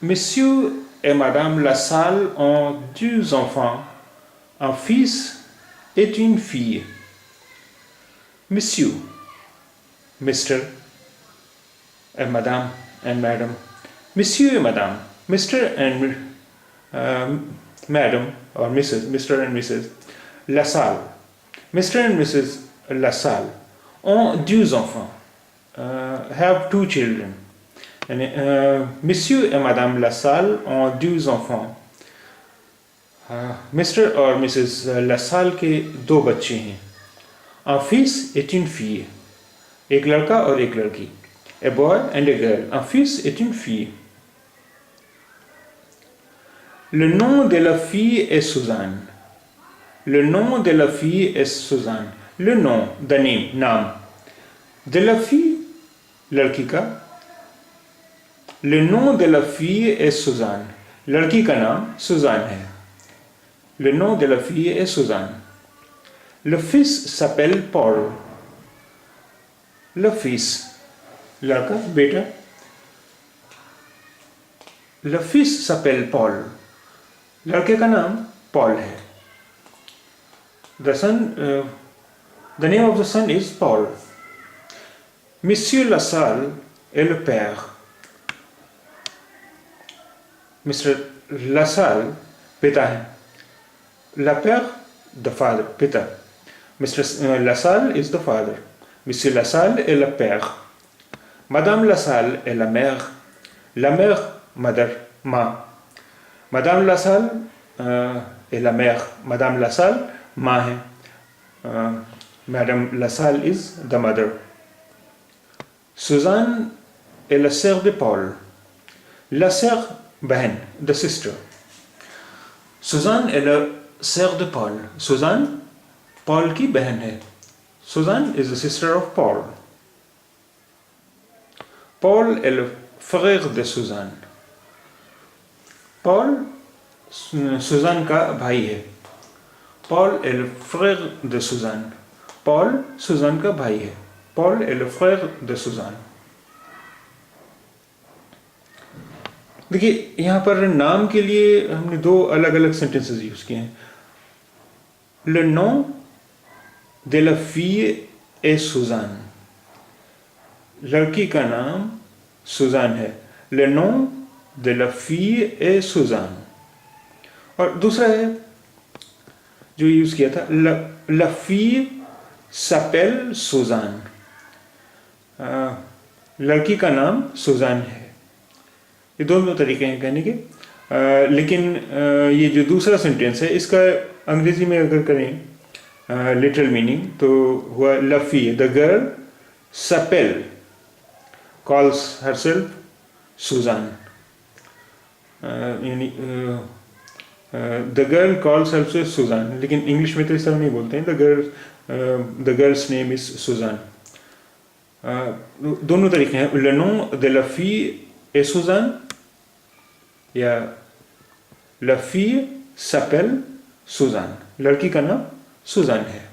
Monsieur et Madame Lassalle ont deux enfants, un fils et une fille. Monsieur, Mr. and Madame and Madam. Monsieur et Madame, Mr. and Madam or Mrs. Mr. and Mrs. Lassalle. Mr. and Mrs. Lassalle ont deux enfants, have two children. Monsieur et Madame Lassalle ont deux enfants. Mr. और Mrs. Lassalle के दो बच्चे हैं. Un fils et une fille. एक लड़का और एक लड़की. A boy and a girl. Un fils et une fille. Le nom de la fille est Suzanne. Le nom de la fille est Suzanne. Le nom, the name, नाम. De la fille, लड़की का. Le nom de la fille est Suzanne. लड़की का नाम सुजान है. Le nom de la fille est Suzanne. Le fils s'appelle Paul. Le fils, लड़का, बेटा. Le fils s'appelle Paul. लड़के का नाम Paul है. The name of the son is Paul. Monsieur Lassalle est le père. Mr. Lassalle, पिता है. La père, the father, पिता. Mr. Lassalle is the father. Monsieur Lassalle est le père. Madame Lassalle est la mère. La mère, mother, माँ. Madame Lassalle est la mère. Madame Lassalle, माँ है. Madame Lassalle is the mother. Suzanne est la sœur de Paul. La sœur, बहन, the sister. Suzanne est la sœur de Paul. Suzanne, Paul की बहन है. Suzanne is the sister of Paul. Paul est le frère de Suzanne. Paul, Suzanne का भाई है. Paul est le frère de Suzanne. Paul, Suzanne का भाई है. Paul est le frère de Suzanne. देखिए यहाँ पर नाम के लिए हमने दो अलग अलग सेंटेंसेस यूज किए हैं. Le nom de la fille est Suzanne. लड़की का नाम सुजान है. Le nom de la fille est Suzanne. और दूसरा है जो यूज किया था, la fille s'appelle Suzanne. लड़की का नाम सुजान है. ये दोनों तरीके हैं कहने के. लेकिन ये जो दूसरा सेंटेंस है इसका अंग्रेजी में अगर करें लिटरल मीनिंग तो हुआ la fille, the girl s'appelle, calls herself Suzanne. The girl calls herself Suzanne. लेकिन इंग्लिश में तो इस तरह नहीं बोलते हैं. The girl's name is Suzanne. दोनों तरीके हैं. Le nom de la fille est Suzanne या la fille s'appelle Suzanne. लड़की का नाम सुजान है.